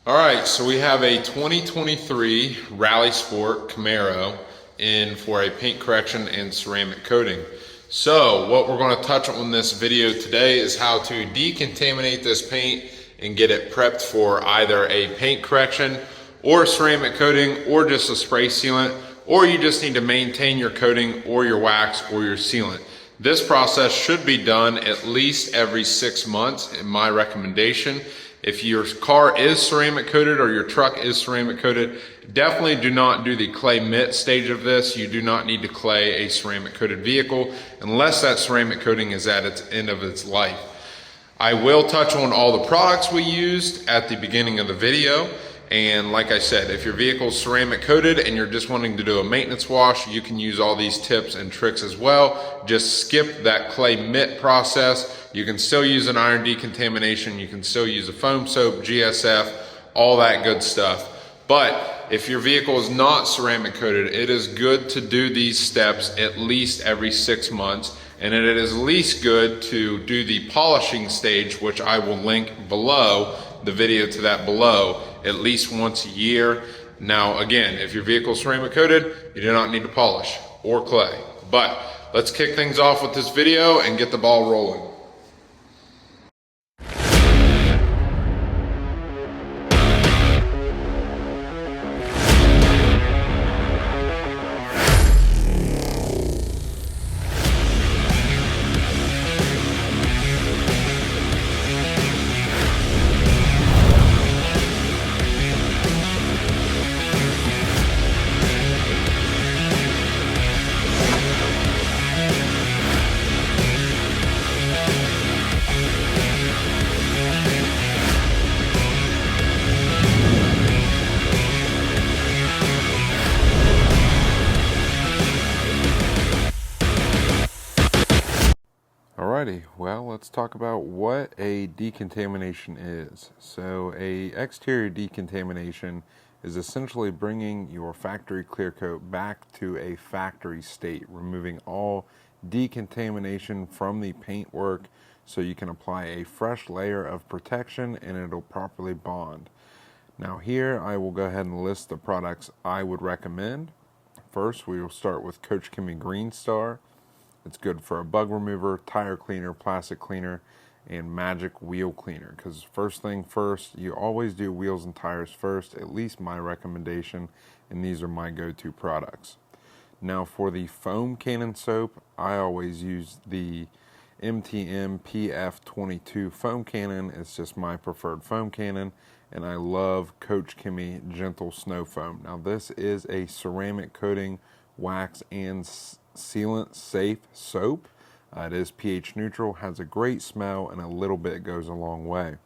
All right, so we have a 2023 Rally Sport Camaro in for a paint correction and ceramic coating. So what we're going to touch on in this video today is how to decontaminate this paint and get it prepped for either a paint correction or ceramic coating or just a spray sealant, or you just need to maintain your coating or your wax or your sealant. This process should be done at least every 6 months in my recommendation. If your car is ceramic coated or your truck is ceramic coated, definitely do not do the clay mitt stage of this. You do not need to clay a ceramic coated vehicle unless that ceramic coating is at its end of its life. I will touch on all the products we used at the beginning of the video. And like I said, if your vehicle is ceramic coated and you're just wanting to do a maintenance wash, you can use all these tips and tricks as well. Just skip that clay mitt process. You can still use an iron decontamination. You can still use a foam soap, GSF, all that good stuff. But if your vehicle is not ceramic coated, it is good to do these steps at least every 6 months. And it is least good to do the polishing stage, which I will link below, the video to that below, at least once a year. Now, again, if your vehicle is ceramic coated, you do not need to polish or clay. But let's kick things off with this video and get the ball rolling. Alrighty, well, let's talk about what a decontamination is. So a exterior decontamination is essentially bringing your factory clear coat back to a factory state, removing all decontamination from the paintwork so you can apply a fresh layer of protection and it'll properly bond. Now here I will go ahead and list the products I would recommend. First, we will start with Coach Kimmy Green Star. It's good for a bug remover, tire cleaner, plastic cleaner, and magic wheel cleaner. Because first thing first, you always do wheels and tires first, at least my recommendation, and these are my go-to products. Now for the foam cannon soap, I always use the MTM PF22 foam cannon. It's just my preferred foam cannon, and I love Coach Kimmy Gentle Snow Foam. Now this is a ceramic coating, wax, and sealant safe soap. It is pH neutral, has a great smell, and a little bit goes a long way.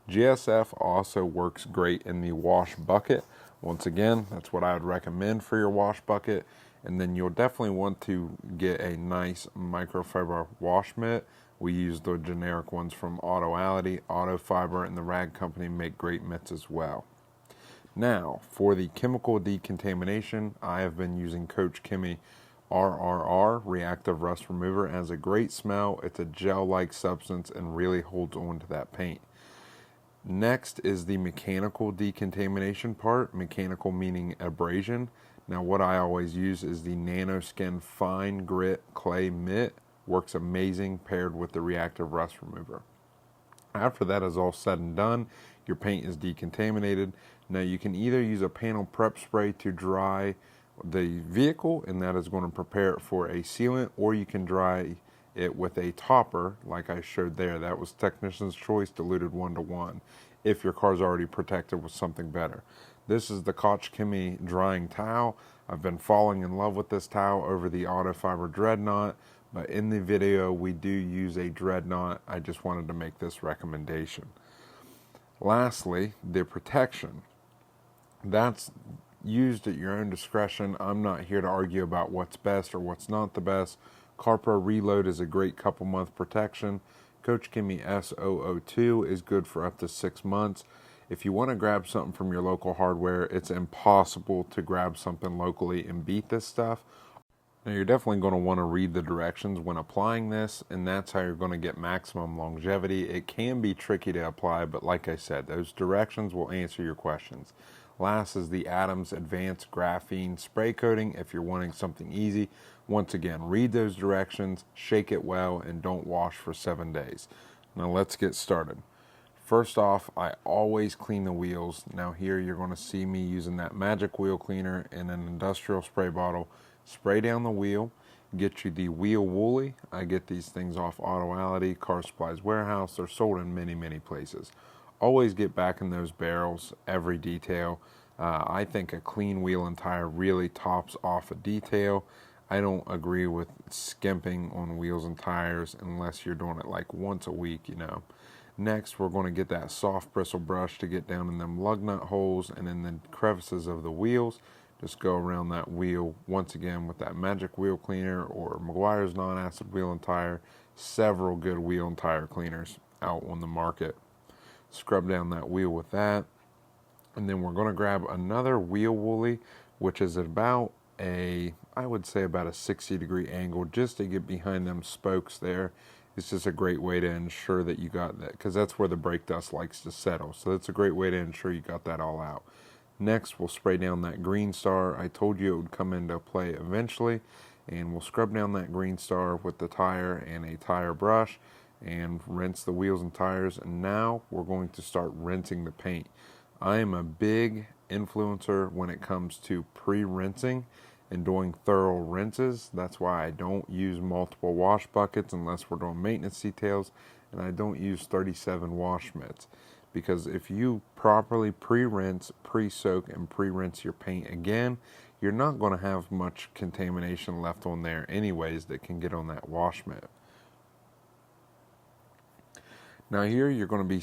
GSF also works great in the wash bucket. Once again, that's what I would recommend for your wash bucket. And then you'll definitely want to get a nice microfiber wash mitt. We use the generic ones from Autoality, Autofiber, and the Rag Company make great mitts as well. Now, for the chemical decontamination, I have been using Coach Kimmy RRR, Reactive Rust Remover. It has a great smell. It's a gel-like substance and really holds on to that paint. Next is the mechanical decontamination part, mechanical meaning abrasion. Now, what I always use is the NanoSkin Fine Grit Clay Mitt. Works amazing paired with the Reactive Rust Remover. After that is all said and done, your paint is decontaminated. Now you can either use a panel prep spray to dry the vehicle, and that is going to prepare it for a sealant, or you can dry it with a topper like I showed there. That was technician's choice, diluted 1:1, if your car's already protected with something better. This is the Coach Kimmy drying towel. I've been falling in love with this towel over the Autofiber Dreadnought, but in the video we do use a Dreadnought. I just wanted to make this recommendation. Lastly, the protection. That's used at your own discretion. I'm not here to argue about what's best or what's not the best. CarPro Reload is a great couple month protection. Coach Kimmy S002 is good for up to 6 months. If you want to grab something from your local hardware, it's impossible to grab something locally and beat this stuff. Now you're definitely going to want to read the directions when applying this, and that's how you're going to get maximum longevity. It can be tricky to apply, but like I said, those directions will answer your questions. Last is the Adams Advanced Graphene Spray Coating if you're wanting something easy. Once again, read those directions, shake it well, and don't wash for 7 days. Now let's get started. First off, I always clean the wheels. Now here you're going to see me using that magic wheel cleaner in an industrial spray bottle. Spray down the wheel, get you the wheel woolly. I get these things off AutoAlity, Car Supplies Warehouse. They're sold in many places. Always get back in those barrels, every detail. I think a clean wheel and tire really tops off a detail. I don't agree with skimping on wheels and tires unless you're doing it like once a week, you know. Next, we're going to get that soft bristle brush to get down in them lug nut holes and in the crevices of the wheels. Just go around that wheel once again with that magic wheel cleaner or Meguiar's non-acid wheel and tire. Several good wheel and tire cleaners out on the market. Scrub down that wheel with that. And then we're going to grab another wheel woolly, which is about I would say about a 60-degree angle just to get behind them spokes there. It's just a great way to ensure that you got that, because that's where the brake dust likes to settle. So that's a great way to ensure you got that all out. Next, we'll spray down that green star. I told you it would come into play eventually, and we'll scrub down that green star with the tire and a tire brush and rinse the wheels and tires. And now we're going to start rinsing the paint. I am a big influencer when it comes to pre-rinsing and doing thorough rinses. That's why I don't use multiple wash buckets unless we're doing maintenance details, and I don't use 37 wash mitts. Because if you properly pre-rinse, pre-soak, and pre-rinse your paint again, you're not going to have much contamination left on there anyways that can get on that wash mitt. Now here you're going to be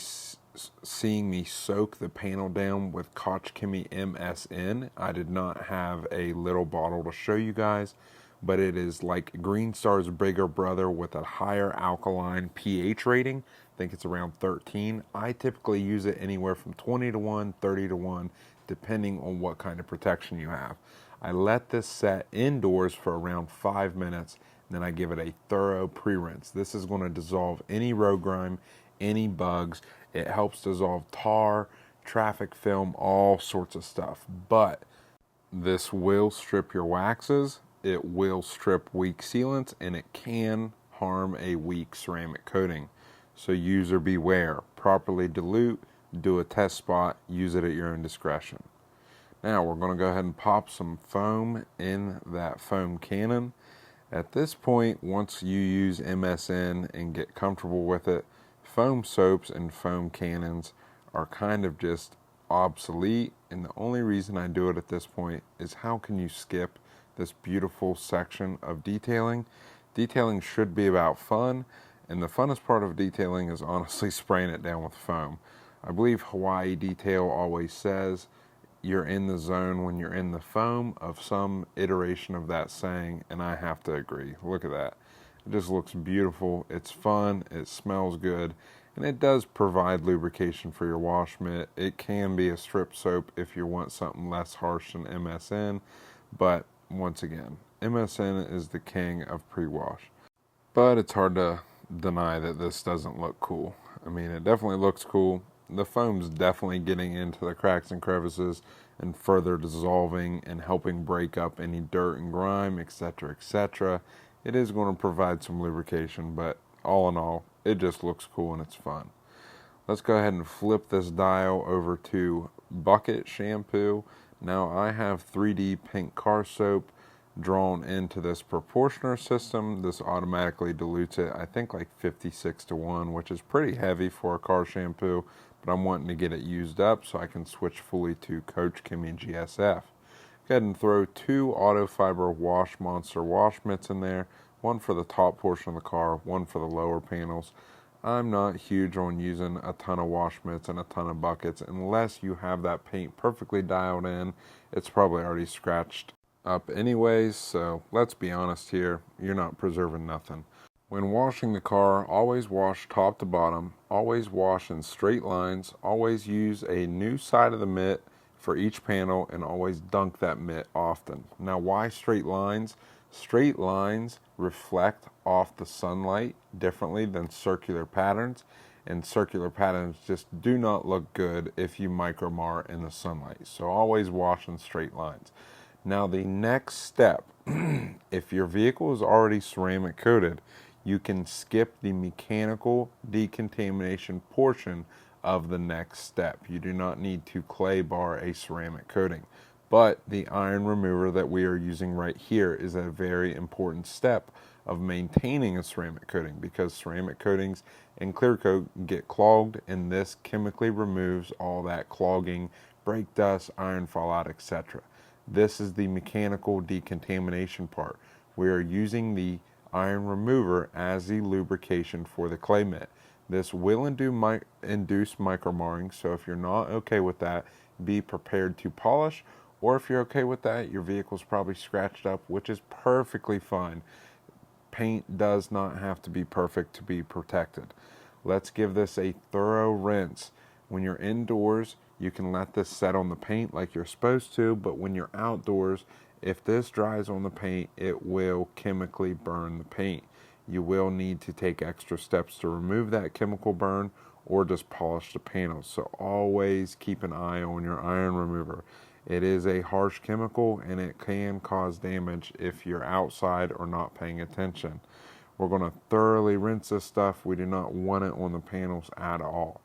seeing me soak the panel down with Koch Chemie MSN. I did not have a little bottle to show you guys, but it is like Green Star's bigger brother with a higher alkaline pH rating. I think it's around 13. I typically use it anywhere from 20 to 1, 30 to 1, depending on what kind of protection you have. I let this set indoors for around 5 minutes, and then I give it a thorough pre-rinse. This is going to dissolve any road grime, any bugs. It helps dissolve tar, traffic film, all sorts of stuff. But this will strip your waxes, it will strip weak sealants, and it can harm a weak ceramic coating. So user beware. Properly dilute, do a test spot, use it at your own discretion. Now we're going to go ahead and pop some foam in that foam cannon. At this point, once you use MSN and get comfortable with it, foam soaps and foam cannons are kind of just obsolete, and the only reason I do it at this point is how can you skip this beautiful section of detailing? Detailing should be about fun, and the funnest part of detailing is honestly spraying it down with foam. I believe Hawaii Detail always says you're in the zone when you're in the foam, of some iteration of that saying, and I have to agree. Look at that. It just looks beautiful, it's fun, it smells good, and it does provide lubrication for your wash mitt. It can be a strip soap if you want something less harsh than MSN, but once again, MSN is the king of pre-wash. But it's hard to deny that this doesn't look cool. I mean, it definitely looks cool. The foam's definitely getting into the cracks and crevices and further dissolving and helping break up any dirt and grime, etc., etc. It is going to provide some lubrication, but all in all, it just looks cool and it's fun. Let's go ahead and flip this dial over to bucket shampoo. Now I have 3D pink car soap drawn into this proportioner system. This automatically dilutes it, I think like 56 to 1, which is pretty heavy for a car shampoo, but I'm wanting to get it used up so I can switch fully to Koch Chemie GSF. Go ahead and throw 2 auto fiber Wash Monster wash mitts in there, one for the top portion of the car, one for the lower panels. I'm not huge on using a ton of wash mitts and a ton of buckets unless you have that paint perfectly dialed in. It's probably already scratched up anyways, so let's be honest here, you're not preserving nothing. When washing the car, always wash top to bottom, always wash in straight lines, always use a new side of the mitt for each panel, and always dunk that mitt often. Now why straight lines? Straight lines reflect off the sunlight differently than circular patterns, and circular patterns just do not look good if you micromar in the sunlight. So always wash in straight lines. Now the next step, if your vehicle is already ceramic coated, you can skip the mechanical decontamination portion of the next step. You do not need to clay bar a ceramic coating. But the iron remover that we are using right here is a very important step of maintaining a ceramic coating, because ceramic coatings and clear coat get clogged, and this chemically removes all that clogging, brake dust, iron fallout, etc. This is the mechanical decontamination part. We are using the iron remover as the lubrication for the clay mitt. This will induce micromarring, so if you're not okay with that, be prepared to polish. Or if you're okay with that, your vehicle's probably scratched up, which is perfectly fine. Paint does not have to be perfect to be protected. Let's give this a thorough rinse. When you're indoors, you can let this set on the paint like you're supposed to, but when you're outdoors, if this dries on the paint, it will chemically burn the paint. You will need to take extra steps to remove that chemical burn, or just polish the panels. So always keep an eye on your iron remover. It is a harsh chemical, and it can cause damage if you're outside or not paying attention. We're going to thoroughly rinse this stuff. We do not want it on the panels at all.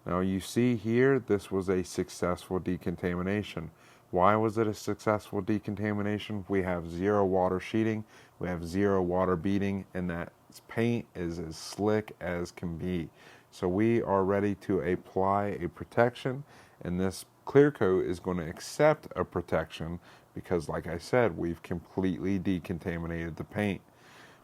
Now you see here, this was a successful decontamination. Why was it a successful decontamination? We have zero water sheeting, we have zero water beading, and that paint is as slick as can be. So we are ready to apply a protection, and this clear coat is going to accept a protection because, like I said, we've completely decontaminated the paint.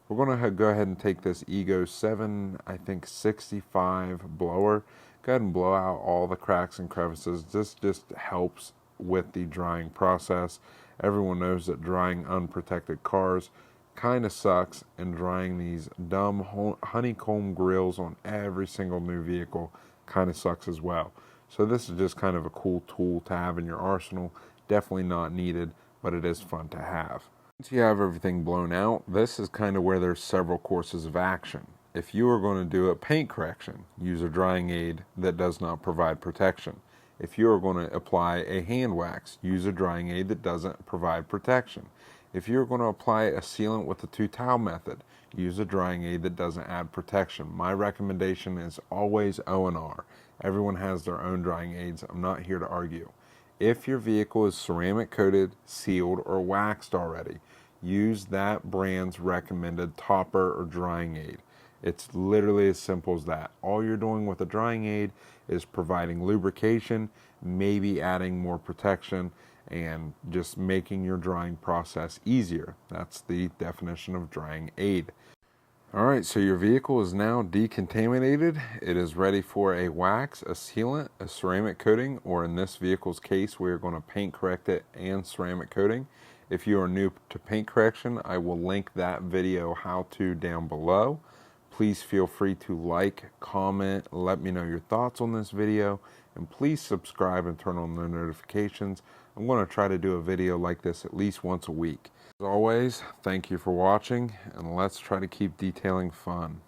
We're going to go ahead and take this Ego 65 blower. Go ahead and blow out all the cracks and crevices. This just helps with the drying process. Everyone knows that drying unprotected cars kind of sucks, and drying these dumb honeycomb grills on every single new vehicle kind of sucks as well. So this is just kind of a cool tool to have in your arsenal. Definitely not needed, but it is fun to have. Once you have everything blown out, this is kind of where there's several courses of action. If you are going to do a paint correction, use a drying aid that does not provide protection. If you are going to apply a hand wax, use a drying aid that doesn't provide protection. If you're going to apply a sealant with the 2-towel method, use a drying aid that doesn't add protection. My recommendation is always O&R. Everyone has their own drying aids. I'm not here to argue. If your vehicle is ceramic coated, sealed, or waxed already, use that brand's recommended topper or drying aid. It's literally as simple as that. All you're doing with a drying aid is providing lubrication, maybe adding more protection, and just making your drying process easier. That's the definition of drying aid. Alright, so your vehicle is now decontaminated. It is ready for a wax, a sealant, a ceramic coating, or in this vehicle's case, we are going to paint correct it and ceramic coating. If you are new to paint correction, I will link that video how-to down below. Please feel free to like, comment, let me know your thoughts on this video, and please subscribe and turn on the notifications. I'm going to try to do a video like this at least once a week. As always, thank you for watching, and let's try to keep detailing fun.